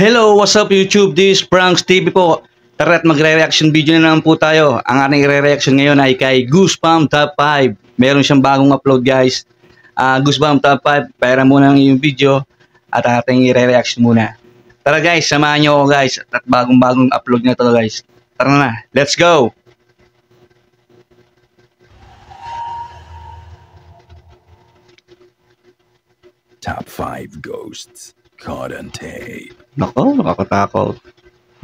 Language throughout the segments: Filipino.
Hello, what's up YouTube? This is Pranks TV po. Tara at magre-reaction video na naman po tayo. Ang ating i-reaction ngayon ay kay Goosebump Top 5. Meron siyang bagong upload guys. Goosebump Top 5. Pera muna ang iyong video at ating i-reaction muna. Tara guys, samahan niyo ako guys. At bagong upload na to guys. Tara na, let's go! Top 5 Ghosts Caught on Tape. Nako, nakakatakot.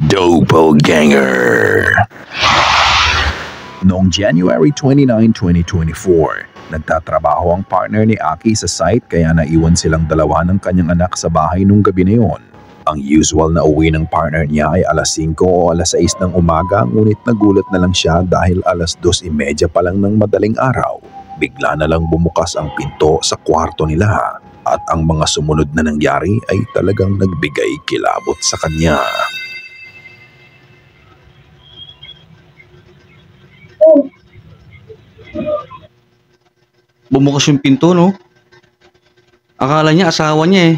Doppelganger. Noong January 29, 2024, nagtatrabaho ang partner ni Aki sa site kaya naiwan silang dalawa ng kanyang anak sa bahay nung gabi na yon. Ang usual na uwi ng partner niya ay alas 5 o alas 6 ng umaga, ngunit nagulat na lang siya dahil alas 2:30 pa lang ng madaling araw. Bigla na lang bumukas ang pinto sa kwarto nila. At ang mga sumunod na nangyari ay talagang nagbigay kilabot sa kanya. Bumukas yung pinto, no? Akala niya asawa niya eh.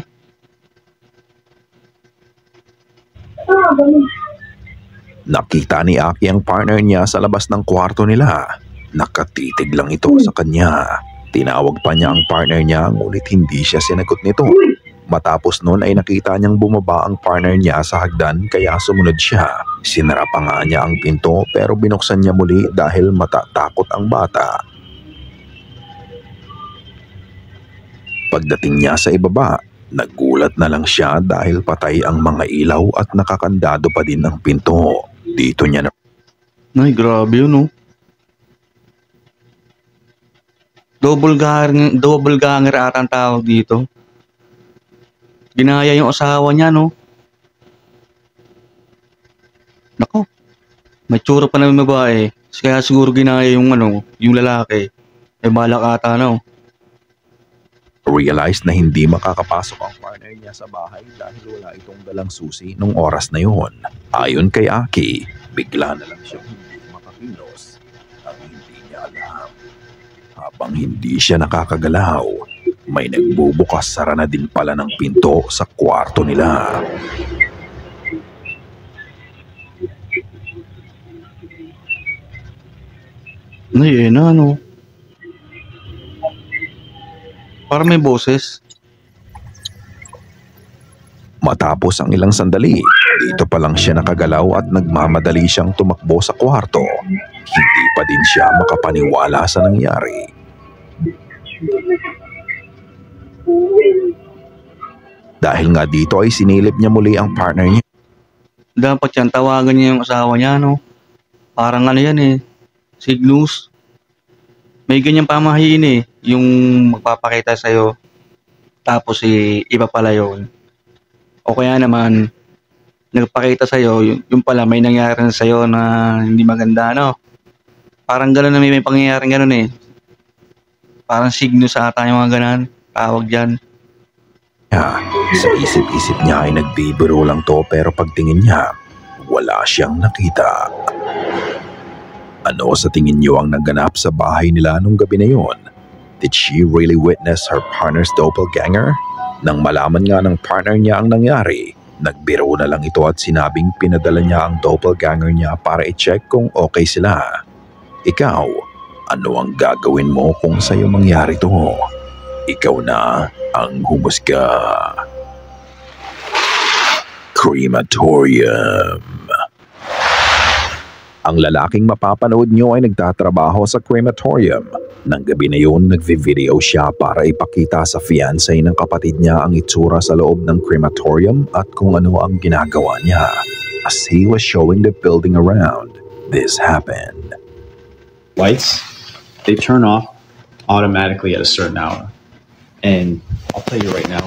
Nakita ni Aki ang partner niya sa labas ng kwarto nila. Nakatitig lang ito sa kanya. Tinawag pa niya ang partner niya ngunit hindi siya sinagot nito. Matapos noon ay nakita niyang bumaba ang partner niya sa hagdan kaya sumunod siya. Sinara pa nga niya ang pinto pero binuksan niya muli dahil matatakot ang bata. Pagdating niya sa ibaba, nagulat na lang siya dahil patay ang mga ilaw at nakakandado pa din ang pinto. Dito niya na... Ay, grabe yun, no? Double ganger ata ang tawag dito. Ginaya yung asawa niya, no? Nako. May tsura pa na yung babae. Kaya siguro ginaya yung yung lalaki. May balak ata, no? Realize na hindi makakapasok ang partner niya sa bahay dahil wala itong dalang susi nung oras na yon. Ayon kay Aki, bigla na lang siyang hindi makakilos at hindi niya alam. Habang hindi siya nakakagalaw, may nagbubukas sara na din pala ng pinto sa kwarto nila. Ay, no? Para may boses. Matapos ang ilang sandali, dito pa lang siya nakagalaw at nagmamadali siyang tumakbo sa kwarto. Hindi pa din siya makapaniwala sa nangyari. Dahil nga dito ay sinilip niya muli ang partner niya. Dapat yan, tawagan niya yung asawa niya, no? Parang yan eh. Signus. May ganyang pamahiin eh. Yung magpapakita sa'yo. Tapos iba pala yun. O kaya naman, nagpakita sa'yo, yung pala may nangyari na sa'yo na hindi maganda, no? Parang gano'n na may pangyayaring gano'n eh. Parang signus ata yung mga ganan. Tawag dyan. Sa isip-isip niya ay nagbibiro lang to pero pagtingin niya, wala siyang nakita. Ano sa tingin niyo ang naganap sa bahay nila nung gabi na yon? Did she really witness her partner's doppelganger? Nang malaman nga ng partner niya ang nangyari, nagbiro na lang ito at sinabing pinadala niya ang doppelganger niya para i-check kung okay sila. Ikaw, ano ang gagawin mo kung sa'yo mangyari to? Ikaw na ang humusga. Crematorium. Ang lalaking mapapanood nyo ay nagtatrabaho sa crematorium. Nang gabi na yun, nagvi-video siya para ipakita sa fiancé ng kapatid niya ang itsura sa loob ng crematorium at kung ano ang ginagawa niya. As he was showing the building around, this happened. Lights, they turn off automatically at a certain hour. And I'll tell you right now,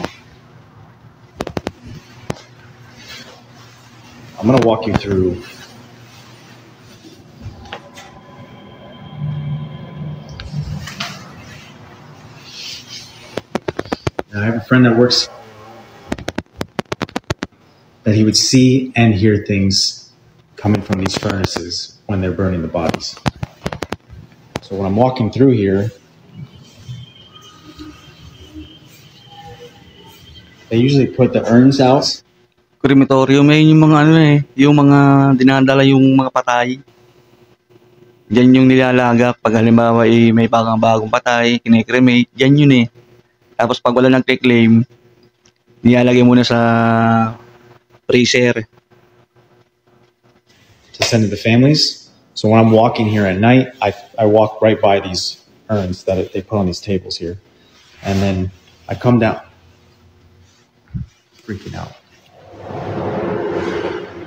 I'm going to walk you through I have a friend that works that he would see and hear things coming from these furnaces when they're burning the bodies. So when I'm walking through here, they usually put the urns out Crematorium, may yung mga ano yung mga dinadala yung mga patay. Diyan yung nilalagak pag halimbawa may bagong patay, kine-cremate, diyan yun Tapos pag wala nagke-claim, nilalagay muna sa freezer. To send to the families. So when I'm walking here at night, I walk right by these urns that they put on these tables here. And then I come down. Freaking out.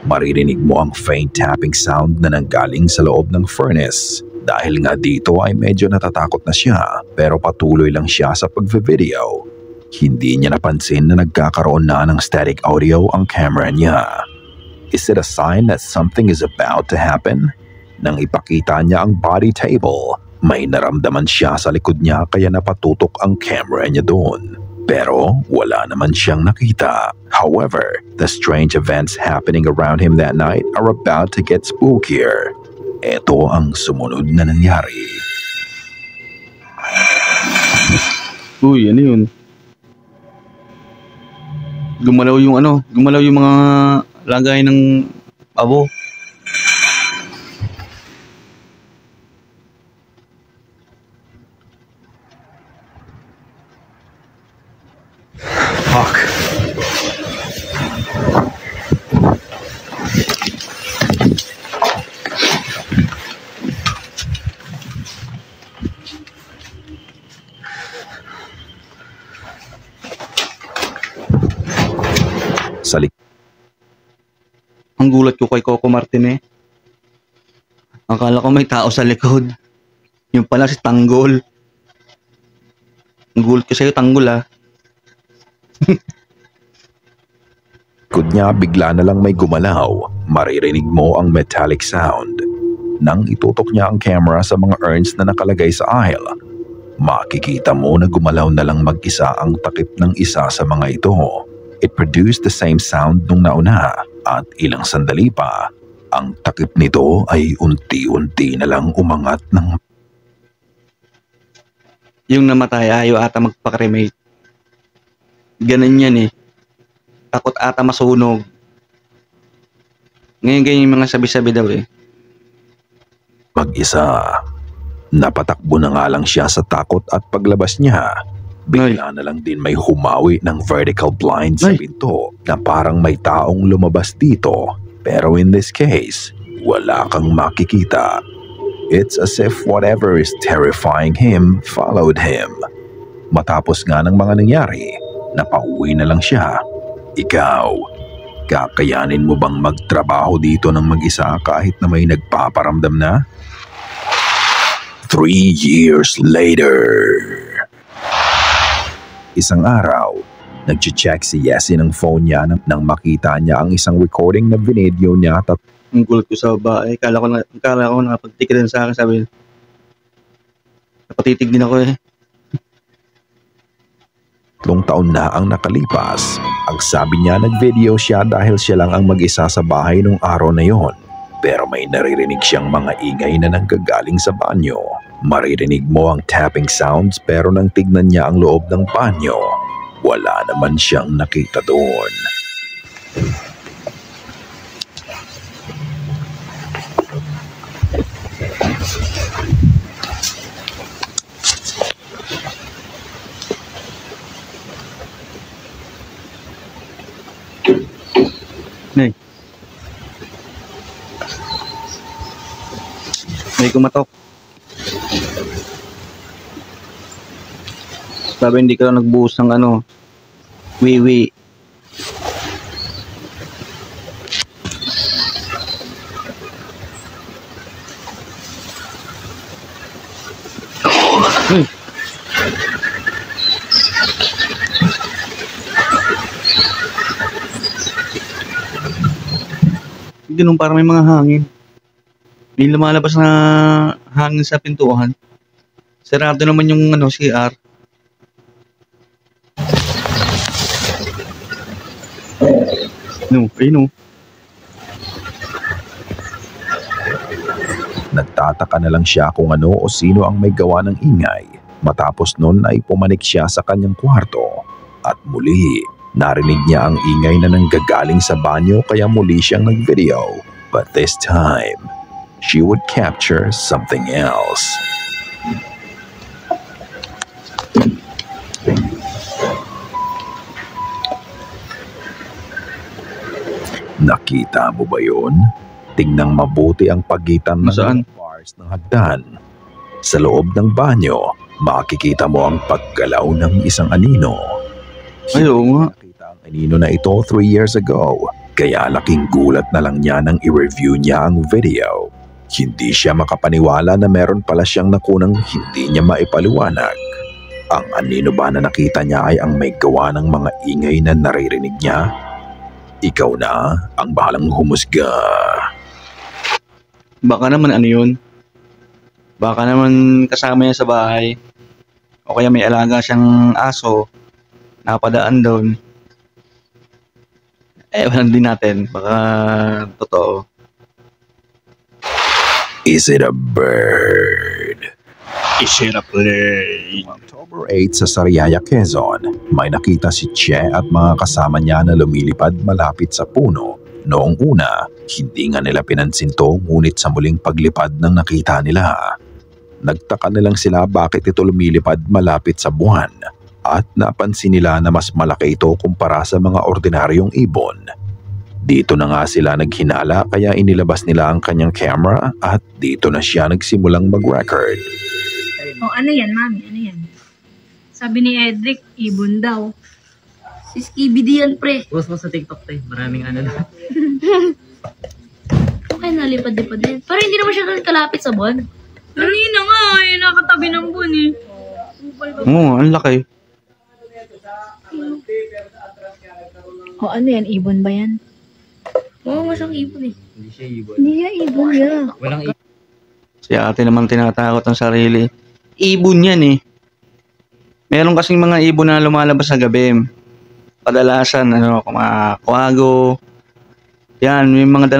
Maririnig mo ang faint tapping sound na nanggaling sa loob ng furnace. Dahil nga dito ay medyo natatakot na siya pero patuloy lang siya sa pagve-video. Hindi niya napansin na nagkakaroon na ng static audio ang camera niya. Is it a sign that something is about to happen? Nang ipakita niya ang body table, may naramdaman siya sa likod niya kaya napatutok ang camera niya doon. Pero wala naman siyang nakita. However, the strange events happening around him that night are about to get spookier. Ito ang sumunod na nangyari. Uy, ano yun? Gumalaw yung mga lagay ng abo. Fuck. Ang gulat ko kay Coco Martin Akala ko may tao sa likod. Yung pala si Tanggol. Ang gulat ko sa'yo, Tanggol Likod niya bigla na lang may gumalaw. Maririnig mo ang metallic sound. Nang itutok niya ang camera sa mga urns na nakalagay sa aisle, makikita mo na gumalaw na lang mag-isa ang takip ng isa sa mga ito. It produced the same sound nung nauna at ilang sandali pa, ang takip nito ay unti-unti na lang umangat ng... Yung namatay ayaw ata magpa-cremate. Ganun yan Takot ata masunog. Ngayon ganyan yung mga sabi-sabi daw Mag-isa. Napatakbo na nga lang siya sa takot at paglabas niya, bigla na lang din may humawi ng vertical blind sa pinto na parang may taong lumabas dito. Pero in this case, wala kang makikita. It's as if whatever is terrifying him followed him. Matapos nga ng mga nangyari, napauwi na lang siya. Ikaw, kakayanin mo bang magtrabaho dito ng mag-isa kahit na may nagpaparamdam na? 3 years later. Isang araw, nag-check si Yessie ng phone niya nang makita niya ang isang recording na video niya. Ang gulat ko sa babae. Kala ko nakapagtikiran sa akin. Sabi, napatitig din ako 3 taon na ang nakalipas. Ang sabi niya, nag-video siya dahil siya lang ang mag-isa sa bahay nung araw na yon. Pero may naririnig siyang mga ingay na nanggagaling sa banyo. Maririnig mo ang tapping sounds pero nang tignan niya ang loob ng banyo, wala naman siyang nakita doon. May kumatok. Sabi hindi ka lang nagbuhos ng wiwi. Ganun, parang may mga hangin. May lumalabas na hangin sa pintuan. Sarado naman yung CR. Nagtataka na lang siya kung ano o sino ang may gawa ng ingay. Matapos nun ay pumanik siya sa kanyang kwarto. At muli, Narinig niya ang ingay na nanggagaling sa banyo kaya muli siyang nag-video. But this time, she would capture something else. Nakita mo ba yun? Tingnan mabuti ang pagitan ng Saan? bars ng hagdan. Sa loob ng banyo, makikita mo ang paggalaw ng isang anino. Ay, oo nga. Nakita ang anino na ito 3 years ago. Kaya laking gulat na lang niya nang i-review niya ang video. Hindi siya makapaniwala na meron pala siyang nakunang hindi niya maipaliwanag. Ang anino ba na nakita niya ay ang may gawa ng mga ingay na naririnig niya? Ikaw na ang bahalang humusga. Baka naman ano yun? Baka naman kasama niya sa bahay. O kaya may alaga siyang aso. Napadaan doon. Walang din natin. Baka totoo. Is it a bird? Is it a play? October 8 sa Sariaya, Quezon, may nakita si Che at mga kasama niya na lumilipad malapit sa puno. Noong una, hindi nga nila pinansin to, ngunit sa muling paglipad ng nakita nila. Nagtaka na lang sila bakit ito lumilipad malapit sa buwan at napansin nila na mas malaki ito kumpara sa mga ordinaryong ibon. Dito na nga sila naghinala kaya inilabas nila ang kanyang camera at dito na siya nagsimulang mag-record. Oh, ano yan, mami? Ano yan? Sabi ni Edric, ibon daw. Si Skibidi yan, pre. Post mo sa TikTok, tayo. Maraming ano na. Okay, nalipad-lipad din. Pero hindi naman siya kalapit sa buwan. Kanina nga, nakatabi ng buwan eh. Oo, ang laki. Oh, ano yan? Ibon ba yan? Oo, masyang ibon eh. Hindi siya ibon. Hindi yan, ibon yan. Walang ibon. Si ate naman tinatakot ang sarili. Ibon yan eh. Meron kasing mga ibon na lumalabas sa gabi. Kadalasan, mga kwago. Yan, may mga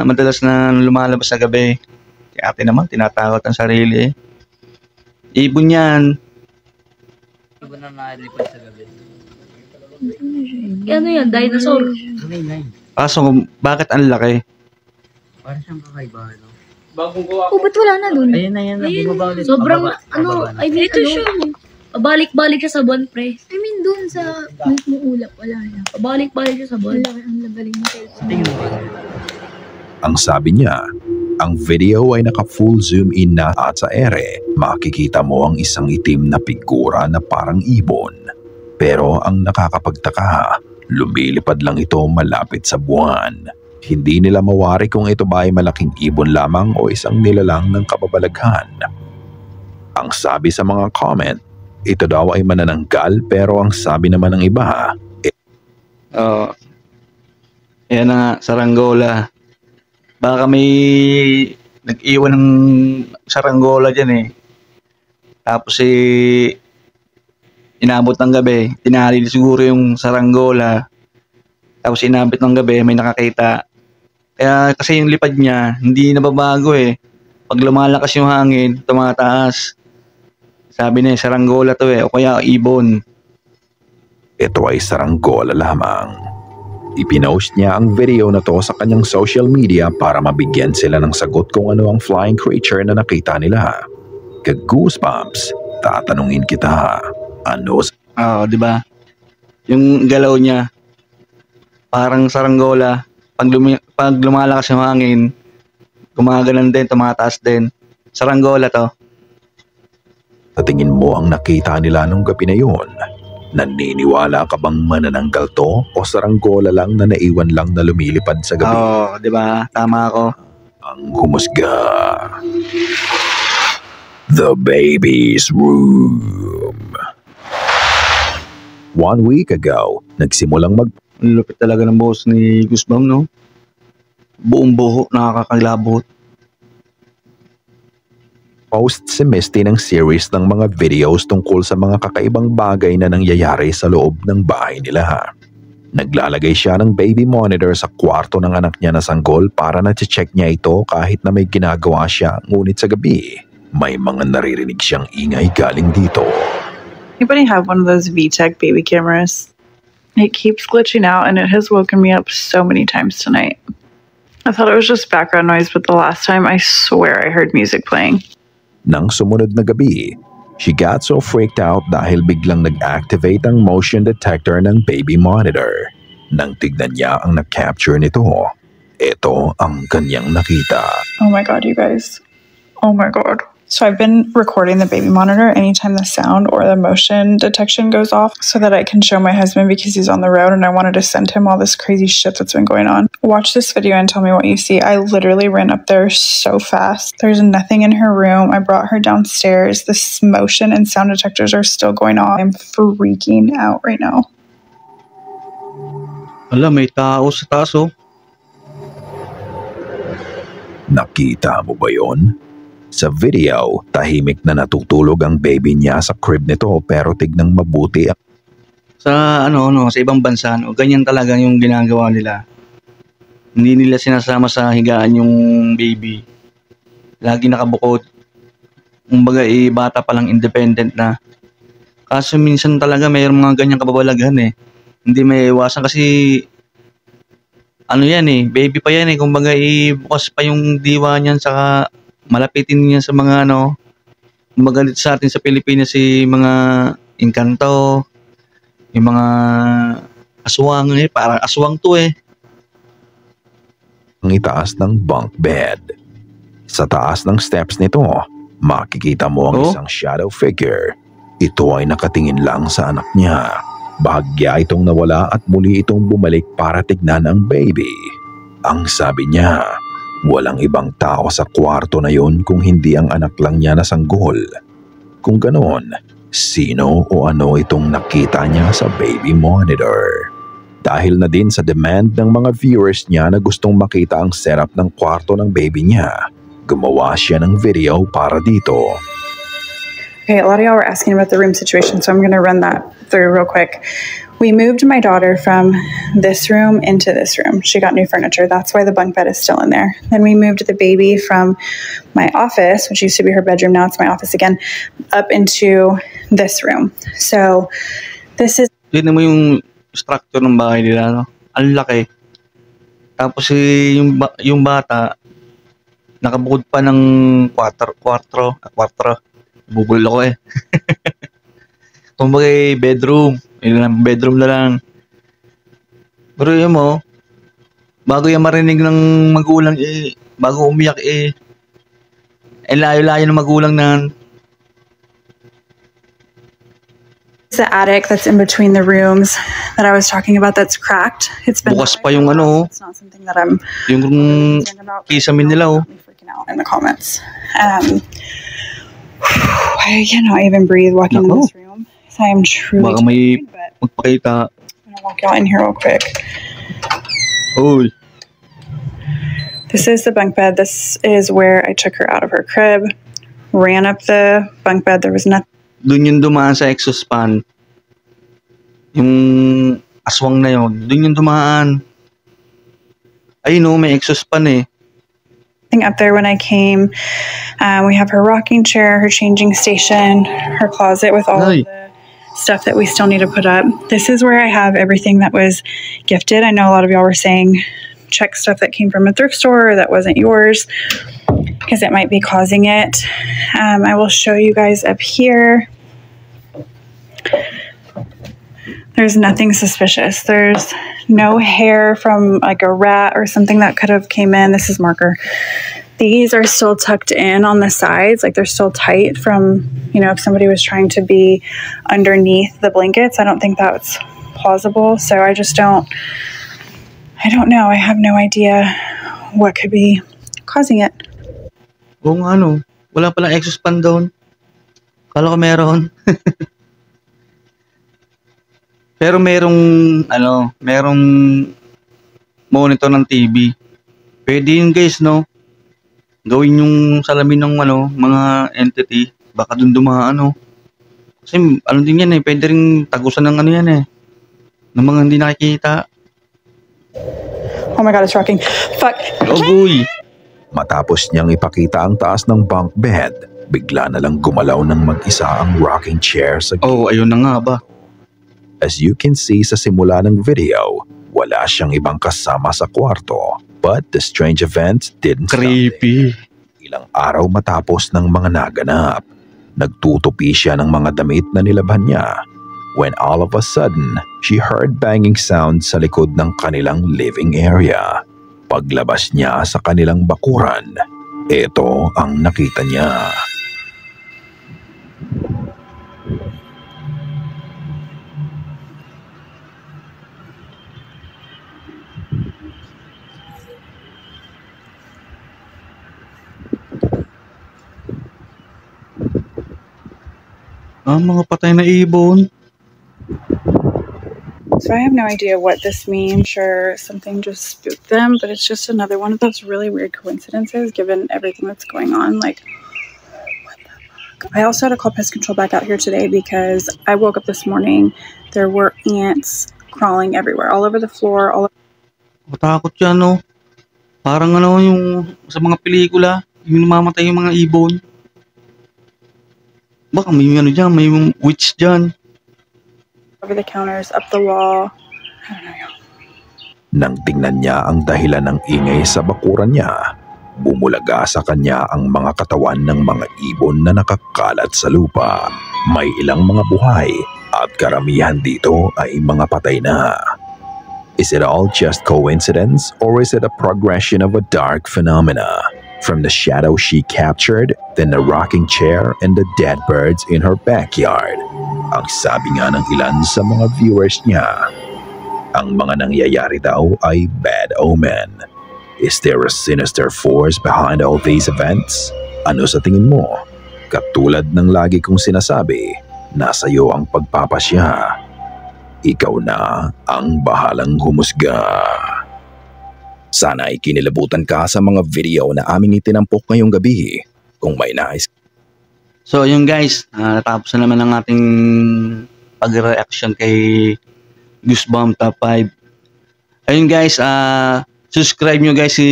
madalas na lumalabas sa gabi. Si ate naman tinatakot ang sarili eh. Ibon yan. Ibon na nalipad sa gabi. Ano yan? Dinosaur. Nine. Kaso, bakit ang laki? Parang siyang kakaiba, no? Oh, ba't wala na dun? Ayun na yan. Bumaba ulit. Sobrang, Pababa na. I mean, Ito siya. Pabalik-balik siya sa buwan, pre. I mean, dun sa mismo ulap, wala na. Pabalik-balik siya sa buwan. Wala, ang lagaling mo kayo. Tingnan mo. Ang sabi niya, ang video ay naka-full zoom in na at sa ere, makikita mo ang isang itim na figura na parang ibon. Pero ang nakakapagtaka, lumilipad lang ito malapit sa buwan. Hindi nila mawari kung ito ba ay malaking ibon lamang o isang nilalang ng kababalaghan. Ang sabi sa mga comment, ito daw ay manananggal pero ang sabi naman ng iba, Yan na nga, saranggola. Baka may nag-iwan ng saranggola dyan eh. Tapos inabot ng gabi, tinali siguro yung saranggola. Tapos inabot ng gabi, may nakakita. Kaya kasi yung lipad niya, hindi nababago eh. Pag lumalakas yung hangin, tumataas. Sabi niya, saranggola to eh, o kaya ibon. ito ay saranggola lamang. Ipinost niya ang video na to sa kanyang social media para mabigyan sila ng sagot kung ano ang flying creature na nakita nila. Ka-goosebumps, tatanungin kita, ano Oo, di ba? Yung galaw niya, parang saranggola. Pag lumalakas yung hangin, gumaganon din, tumataas din. Saranggola to. sa tingin mo ang nakita nila nung gabi na yun? Naniniwala ka bang manananggal to o saranggola lang na naiwan lang na lumilipad sa gabi? Oo, di ba? Tama ako. Ang humusga. The Baby's Room. 1 week ago, nagsimulang Ang lupit talaga ng boss ni Goosebumps, no? Buong buho, nakakakilabot. post si Misty ng series ng mga videos tungkol sa mga kakaibang bagay na nangyayari sa loob ng bahay nila. Naglalagay siya ng baby monitor sa kwarto ng anak niya na sanggol para na-check niya ito kahit na may ginagawa siya, ngunit sa gabi, may mga naririnig siyang ingay galing dito. Anybody have one of those VTech baby cameras? It keeps glitching out and it has woken me up so many times tonight. I thought it was just background noise, but the last time I swear I heard music playing. Nang sumunod na gabi, she got so freaked out dahil biglang nag-activate ang motion detector ng baby monitor. Nang tignan niya ang na-capture nito, ito ang kanyang nakita. Oh my god, you guys. Oh my god. So I've been recording the baby monitor anytime the sound or the motion detection goes off so that I can show my husband because he's on the road and I wanted to send him all this crazy shit that's been going on. Watch this video and tell me what you see. I literally ran up there so fast. There's nothing in her room. I brought her downstairs. This motion and sound detectors are still going on. I'm freaking out right now. Ala, may tao sa taas oh. Nakita mo ba yon? Sa video, tahimik na natutulog ang baby niya sa crib nito pero tignang mabuti. Sa sa ibang bansa, ganyan talaga yung ginagawa nila. Hindi nila sinasama sa higaan yung baby. Lagi nakabukod. Kumbaga bata pa lang independent na. Kaso minsan talaga mayroong mga ganyang kababalaghan eh. Hindi may iwasan kasi baby pa yan eh. Kumbaga bukas pa yung diwa niyan saka malapitin niya sa mga kumbaga dito sa atin sa Pilipinas mga engkanto, yung mga aswang parang aswang to eh. Ang itaas ng bunk bed. Sa taas ng steps nito, makikita mo ang isang shadow figure. Ito ay nakatingin lang sa anak niya. Bahagya itong nawala at muli itong bumalik para tignan ang baby. Ang sabi niya, walang ibang tao sa kwarto na yun kung hindi ang anak lang niya na sanggol. Kung ganoon, sino o ano itong nakita niya sa baby monitor? Dahil na din sa demand ng mga viewers niya na gustong makita ang setup ng kwarto ng baby niya, gumawa siya ng video para dito. Okay, a lot of y'all were asking about the room situation, so I'm going to run that through real quick. We moved my daughter from this room into this room. She got new furniture. That's why the bunk bed is still in there. Then we moved the baby from my office, which used to be her bedroom, now it's my office again, up into this room. So this is... Tignan mo yung structure ng bahay nila, no? Ang laki. Tapos yung bata, nakabukod pa ng 4. Bubul ako eh. Kumbaga bedroom. Bedroom na lang. Pero yun mo, bago yan marinig ng magulang bago umiyak layo-layo ng magulang na. The attic that's in between the rooms that I was talking about that's cracked. It's been bukas pa yung it's not something that I'm yung kisamin nila freaking out in the comments. I cannot even breathe walking in this room. So I'm truly baka may I'm magpakita. gonna walk out in here real quick. Uy. This is the bunk bed. This is where I took her out of her crib. Ran up the bunk bed. There was nothing. Doon yung dumaan sa exhaust fan. Yung aswang na yun. Doon yung dumaan. Ay no, may exhaust fan eh. Up there when I came. We have her rocking chair, her changing station, her closet with all of the stuff that we still need to put up. This is where I have everything that was gifted. I know a lot of y'all were saying check stuff that came from a thrift store or that wasn't yours because it might be causing it. I will show you guys up here. There's nothing suspicious. There's no hair from like a rat or something that could have came in. This is marker. These are still tucked in on the sides. Like they're still tight from, if somebody was trying to be underneath the blankets. I don't think that's plausible. So I don't know. I have no idea what could be causing it. Oo nga wala palang exhaust fan doon. Kala ko meron. Pero merong monitor ng TV. Pwede yun guys, gawin yung salamin ng mga entity. Baka dun dumaan, Kasi din yan pwede rin tagusan ng yan ng mga hindi nakikita. Oh my god, it's rocking. Fuck. Uy. Matapos niyang ipakita ang taas ng bunk bed, bigla na lang gumalaw ng mag-isa ang rocking chair sa ayun na nga ba. As you can see sa simula ng video, wala siyang ibang kasama sa kwarto. But the strange events didn't stop there. Creepy. Ilang araw matapos ng mga naganap, nagtutupi siya ng mga damit na nilabhan niya. When all of a sudden, she heard banging sounds sa likod ng kanilang living area. Paglabas niya sa kanilang bakuran, ito ang nakita niya. Mga patay na ibon. So I have no idea what this means. Sure, something just spooked them, but it's just another one of those really weird coincidences given everything that's going on. Like, what the fuck? I also had to call pest control back out here today because I woke up this morning. There were ants crawling everywhere, all over the floor, all over. Matakot yan, no? Parang ano yung sa mga pelikula, yung namamatay yung mga ibon. Baka may ano dyan, may witch dyan. Over the counters, up the wall. I don't know. Nang tingnan niya ang dahilan ng ingay sa bakuran niya, bumulaga sa kanya ang mga katawan ng mga ibon na nakakalat sa lupa. May ilang mga buhay at karamihan dito ay mga patay na. Is it all just coincidence or is it a progression of a dark phenomena? From the shadow she captured, then the rocking chair and the dead birds in her backyard. Ang sabi nga ng ilan sa mga viewers niya, ang mga nangyayari daw ay bad omen. Is there a sinister force behind all these events? Ano sa tingin mo? Katulad ng lagi kong sinasabi, nasa iyo ang pagpapasya. Ikaw na ang bahalang humusga. Sana ay kinilabutan ka sa mga video na aming itinampok ngayong gabi. Kung may nais. So yun guys, natapos na naman ang ating pag-reaction kay Goosebumps Top 5. Ayun guys, subscribe nyo guys si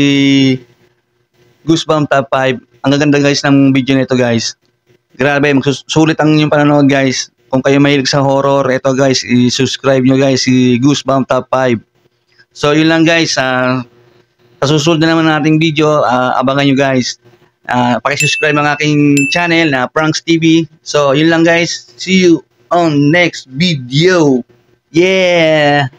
Goosebumps Top 5. Ang gaganda guys ng video nito guys. Grabe, magsusulit ang inyong panonood guys. Kung kayo mahilig sa horror, ito guys, i-subscribe nyo guys si Goosebumps Top 5. So yun lang guys, sa susunod na naman ng ating video, abangan nyo guys. Paki-subscribe ang aking channel na Pranks TV. So, yun lang guys. See you on next video. Yeah!